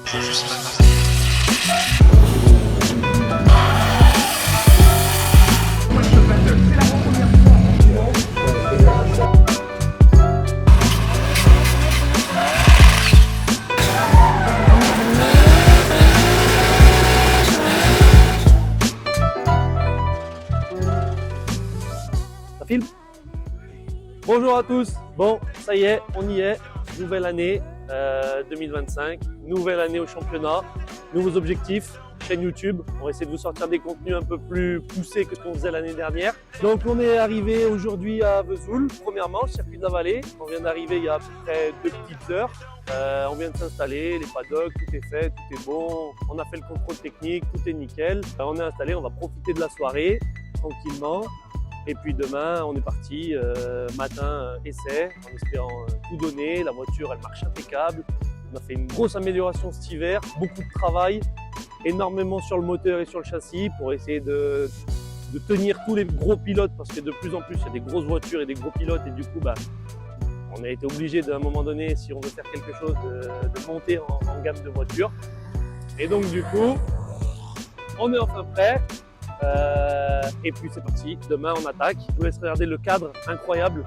Faut juste m'attendre. Ça filme? Bonjour à tous, bon ça y est, on y est, nouvelle année 2025, nouvelle année au championnat, nouveaux objectifs, chaîne YouTube, on va essayer de vous sortir des contenus un peu plus poussés que ce qu'on faisait l'année dernière. Donc on est arrivé aujourd'hui à Vesoul, première manche, circuit de la vallée, on vient d'arriver il y a à peu près 2 petites heures, on vient de s'installer, les paddocks, tout est fait, tout est bon, on a fait le contrôle technique, tout est nickel, on est installé, on va profiter de la soirée tranquillement. Et puis demain, on est parti, matin essai, en espérant tout donner. La voiture, elle marche impeccable. On a fait une grosse amélioration cet hiver, beaucoup de travail, énormément sur le moteur et sur le châssis pour essayer de tenir tous les gros pilotes parce que de plus en plus, il y a des grosses voitures et des gros pilotes et du coup, on a été obligé d'un moment donné, si on veut faire quelque chose, de monter en gamme de voitures. Et donc du coup, on est enfin prêt. Et puis c'est parti, demain on attaque. Je vous laisse regarder le cadre incroyable.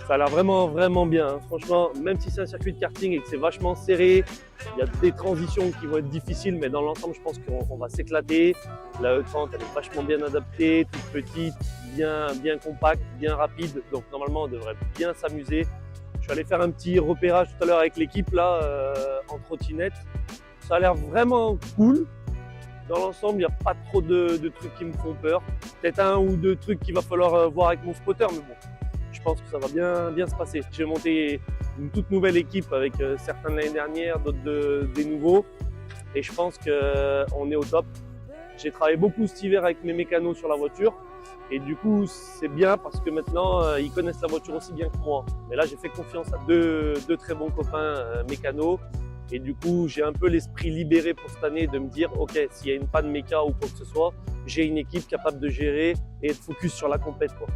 Ça a l'air vraiment bien, hein. Franchement, même si c'est un circuit de karting et que c'est vachement serré, il y a des transitions qui vont être difficiles, mais dans l'ensemble, je pense qu'on va s'éclater. La E30, elle est vachement bien adaptée, toute petite, bien compacte, bien rapide. Donc normalement, on devrait bien s'amuser. Je suis allé faire un petit repérage tout à l'heure avec l'équipe là, en trottinette. Ça a l'air vraiment cool. Dans l'ensemble, il n'y a pas trop de trucs qui me font peur. Peut-être un ou deux trucs qu'il va falloir voir avec mon spotter, mais bon. Je pense que ça va bien se passer. J'ai monté une toute nouvelle équipe avec certains de l'année dernière, d'autres des nouveaux. Et je pense qu'on est au top. J'ai travaillé beaucoup cet hiver avec mes mécanos sur la voiture. Et du coup, c'est bien parce que maintenant, ils connaissent la voiture aussi bien que moi. Mais là, j'ai fait confiance à deux très bons copains mécanos. Et du coup, j'ai un peu l'esprit libéré pour cette année de me dire, OK, s'il y a une panne méca ou quoi que ce soit, j'ai une équipe capable de gérer et de focus sur la compète, quoi.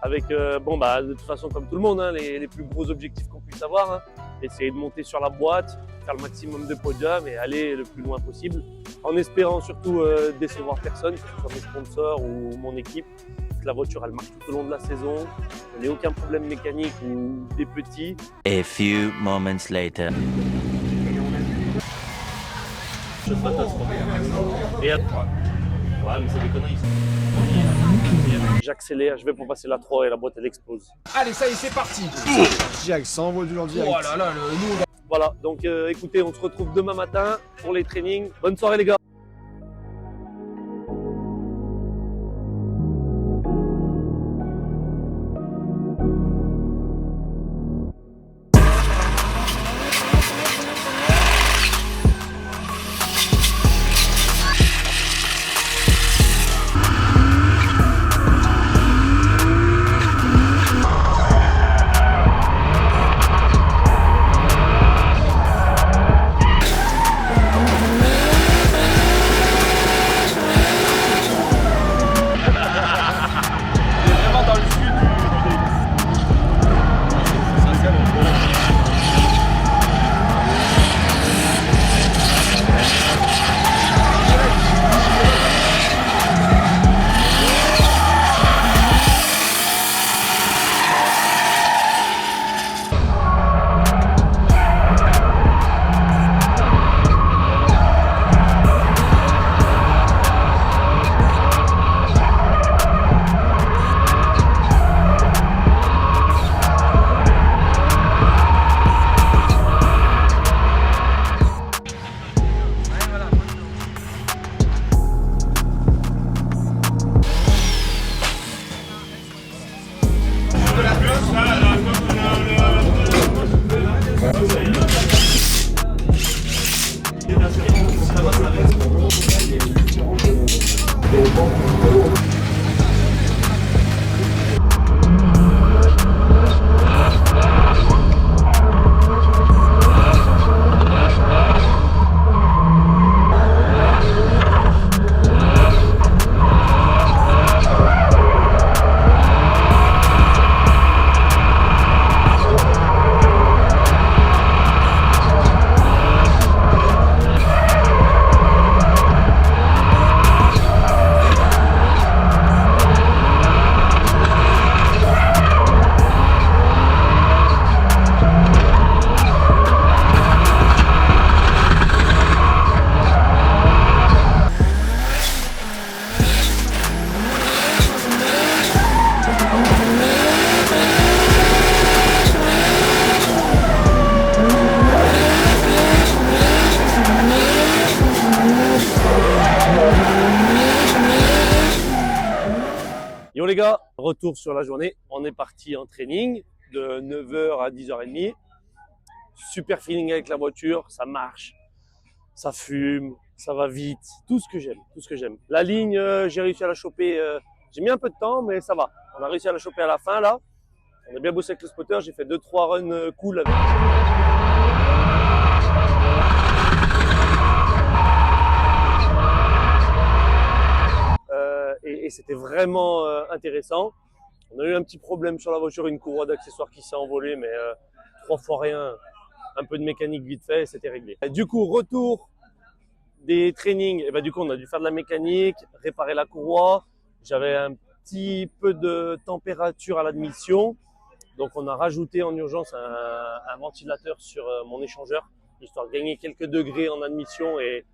Avec, de toute façon, comme tout le monde, hein, les plus gros objectifs qu'on puisse avoir, hein, essayer de monter sur la boîte, faire le maximum de podiums et aller le plus loin possible, en espérant surtout décevoir personne, que ce soit mes sponsors ou mon équipe, que la voiture elle marche tout au long de la saison, qu'on n'ait aucun problème mécanique ou des petits. A few moments later. Je patate, et ouais, mais c'est des conneries. J'accélère, je vais pour passer la 3 et la boîte elle explose. Allez, ça y est, c'est parti. Direct, ça envoie du lundi. Oh là là, nous, Voilà, donc écoutez, on se retrouve demain matin pour les trainings. Bonne soirée les gars. les gars, retour sur la journée. On est parti en training de 9h à 10h30. Super feeling avec la voiture, ça marche, ça fume, ça va vite, tout ce que j'aime. La ligne, j'ai réussi à la choper, j'ai mis un peu de temps, mais ça va. On a réussi à la choper à la fin là. On a bien bossé avec le spotter, j'ai fait 2-3 runs cool avec. Et c'était vraiment intéressant. On a eu un petit problème sur la voiture, une courroie d'accessoires qui s'est envolée, mais 3 fois rien, un peu de mécanique vite fait, et c'était réglé. Et du coup, retour des trainings, et ben, du coup, on a dû faire de la mécanique, réparer la courroie. J'avais un petit peu de température à l'admission, donc on a rajouté en urgence un ventilateur sur mon échangeur, histoire de gagner quelques degrés en admission et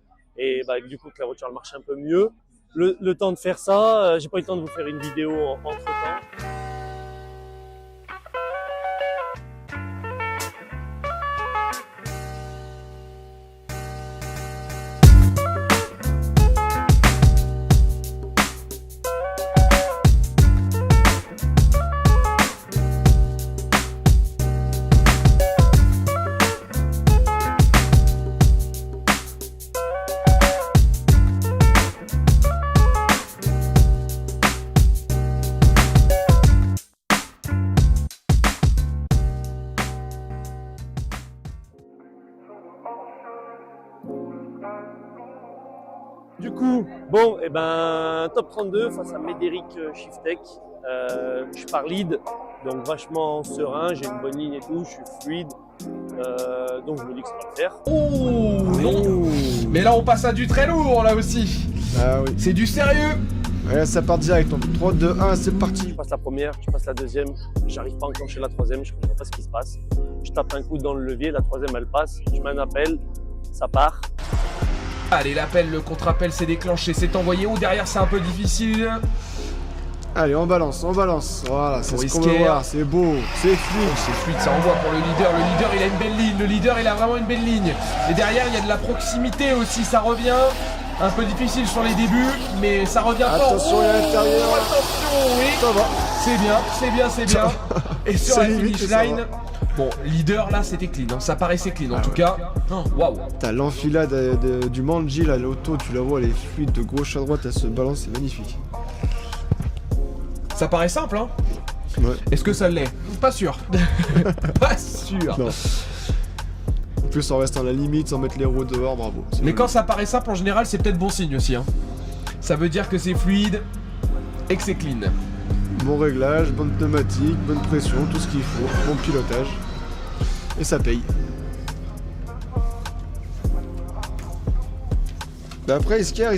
bah, du coup que la voiture elle marche un peu mieux. Le temps de faire ça, j'ai pas eu le temps de vous faire une vidéo entre temps. Du coup, bon, et ben top 32 face à Médéric Shiftek. Je pars lead, donc vachement serein, j'ai une bonne ligne et tout, je suis fluide. Donc je me dis que ça va le faire. Oh non. Mais là on passe à du très lourd là aussi. Ah oui. C'est du sérieux. Ouais, ça part direct. 3, 2, 1, c'est parti. Je passe la première, je passe la deuxième, j'arrive pas à enclencher la troisième, je comprends pas ce qui se passe. Je tape un coup dans le levier, la troisième elle passe, je mets un appel, ça part. Allez, l'appel, le contre-appel s'est déclenché, c'est envoyé haut, derrière c'est un peu difficile. Allez, on balance, on balance. Voilà, c'est Pour ce qu'on veut Isker. voir. C'est beau, c'est fluide. Oh, c'est fluide, ça envoie pour le leader. Le leader, il a une belle ligne. Le leader, il a vraiment une belle ligne. Et derrière, il y a de la proximité aussi. Ça revient. Un peu difficile sur les débuts, mais ça revient fort. Attention, il y a l'intérieur. Attention, oui. Ça va. C'est bien, c'est bien, c'est bien. Et sur C'est la limite, finish ça line, bon, leader là, c'était clean. Hein. Ça paraissait clean. En Ah tout ouais. cas, waouh. T'as l'enfilade du Manji, là, l'auto, tu la vois, elle est fluide de gauche à droite, elle se balance, c'est magnifique. Ça paraît simple, hein. Ouais. Est-ce que ça l'est? Pas sûr. Pas sûr. Non. En plus, on reste à la limite sans mettre les roues dehors, bravo. C'est Mais joli. quand ça paraît simple, en général, c'est peut-être bon signe aussi. Hein. Ça veut dire que c'est fluide et que c'est clean. Bon réglage, bonne pneumatique, bonne pression, tout ce qu'il faut, bon pilotage. Et ça paye. Bah après, Isker,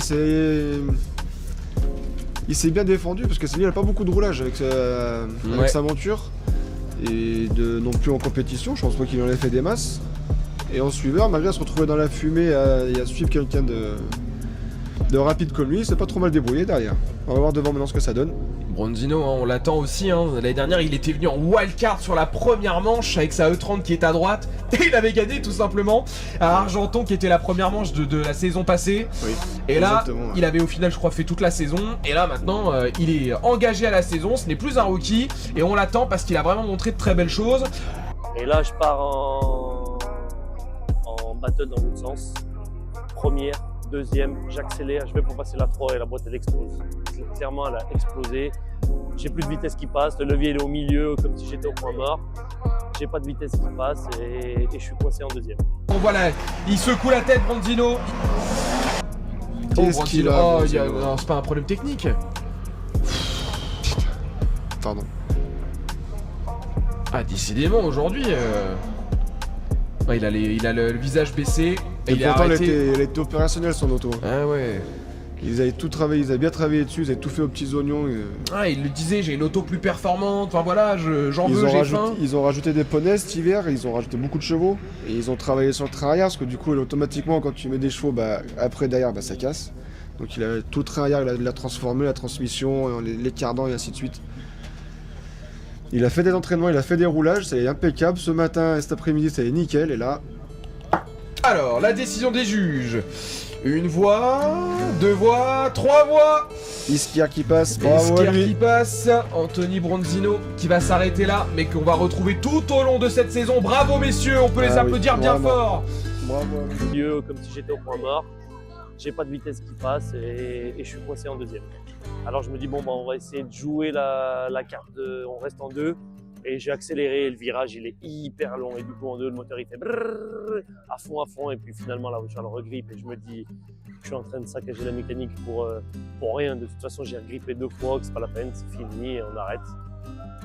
il s'est bien défendu parce que c'est bien, il a pas beaucoup de roulage avec Ouais. sa monture. Et non plus en compétition, je pense pas qu'il en ait fait des masses. Et en suiveur, malgré se retrouver dans la fumée et à suivre quelqu'un de rapide comme lui, c'est pas trop mal débrouillé derrière. On va voir devant maintenant ce que ça donne. Bronzino, hein, on l'attend aussi. Hein. L'année dernière, il était venu en wildcard sur la première manche avec sa E30 qui est à droite. Et il avait gagné tout simplement à Argenton qui était la première manche de la saison passée. Oui. Et là, Exactement, ouais. il avait au final, je crois, fait toute la saison. Et là, maintenant, il est engagé à la saison. Ce n'est plus un rookie. Et on l'attend parce qu'il a vraiment montré de très belles choses. Et là, je pars en battle dans l'autre sens. Première, deuxième, j'accélère, je vais pour passer la 3 et la boîte elle explose. Clairement, elle a explosé. J'ai plus de vitesse qui passe, le levier il est au milieu comme si j'étais au point mort. J'ai pas de vitesse qui passe et je suis coincé en deuxième. Bon, voilà, il secoue la tête, Bronzino. Qu'est-ce qu'il a, Oh, Bronzino non, c'est pas un problème technique. Pardon. Ah, décidément, aujourd'hui, ouais, il a le visage baissé. Et Et il est pourtant, arrêté. elle était opérationnelle son auto. Ah ouais. Ils avaient tout travaillé, ils avaient bien travaillé dessus, ils avaient tout fait aux petits oignons. Ah, il le disait, j'ai une auto plus performante. Enfin voilà, j'en veux, j'ai faim. Ils ont rajouté des poneys cet hiver, ils ont rajouté beaucoup de chevaux. Et ils ont travaillé sur le train arrière, parce que du coup, automatiquement, quand tu mets des chevaux, bah, après derrière, bah, ça casse. Donc il a tout le train arrière, il a transformé, la transmission, les cardans et ainsi de suite. Il a fait des entraînements, il a fait des roulages, ça est impeccable. Ce matin et cet après-midi, ça est nickel. Et là, Alors, la décision des juges. Une voie, 2 voies, 3 voies. Iskier qui passe, bravo à Iskier lui. qui passe, Anthony Bronzino qui va s'arrêter là, mais qu'on va retrouver tout au long de cette saison. Bravo messieurs, on peut les Ah oui, applaudir bien vraiment. fort. Bravo à lui. Milieu, comme si j'étais au point mort. J'ai pas de vitesse qui passe et je suis coincé en deuxième. Alors je me dis bon bah on va essayer de jouer la carte on reste en 2 et j'ai accéléré, le virage il est hyper long et du coup en 2 le moteur il fait brrr, à fond et puis finalement la voiture elle regrippe et je me dis je suis en train de saccager la mécanique pour rien. De toute façon j'ai regrippé 2 fois, que c'est pas la peine, c'est fini et on arrête.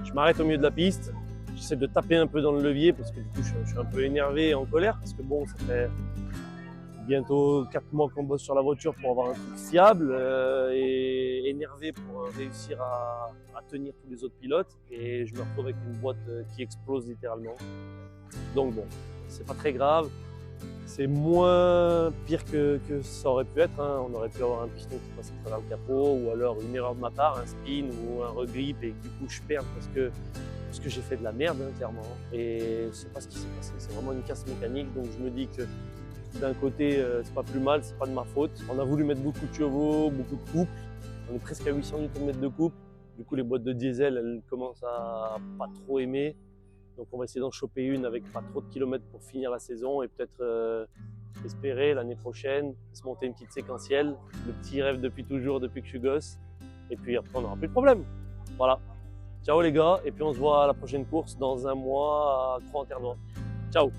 Je m'arrête au milieu de la piste, j'essaie de taper un peu dans le levier parce que du coup je suis un peu énervé et en colère parce que bon ça fait bientôt 4 mois qu'on bosse sur la voiture pour avoir un truc fiable et énervé pour réussir à tenir tous les autres pilotes et je me retrouve avec une boîte qui explose littéralement. Donc bon, c'est pas très grave, c'est moins pire que ça aurait pu être, hein. On aurait pu avoir un piston qui passe à travers le capot ou alors une erreur de ma part, un spin ou un regrip et que du coup je perds parce que j'ai fait de la merde hein, clairement et c'est pas ce qui s'est passé, c'est vraiment une casse mécanique donc je me dis que d'un côté, c'est pas plus mal, c'est pas de ma faute. On a voulu mettre beaucoup de chevaux, beaucoup de couple. On est presque à 800 Nm de couple. Du coup, les boîtes de diesel, elles commencent à pas trop aimer. Donc, on va essayer d'en choper une avec pas trop de kilomètres pour finir la saison et peut-être espérer l'année prochaine se monter une petite séquentielle. Le petit rêve depuis toujours, depuis que je suis gosse. Et puis après, on n'aura plus de problème. Voilà. Ciao les gars. Et puis, on se voit à la prochaine course dans un mois à Croix-en-Terre-Noire. Ciao.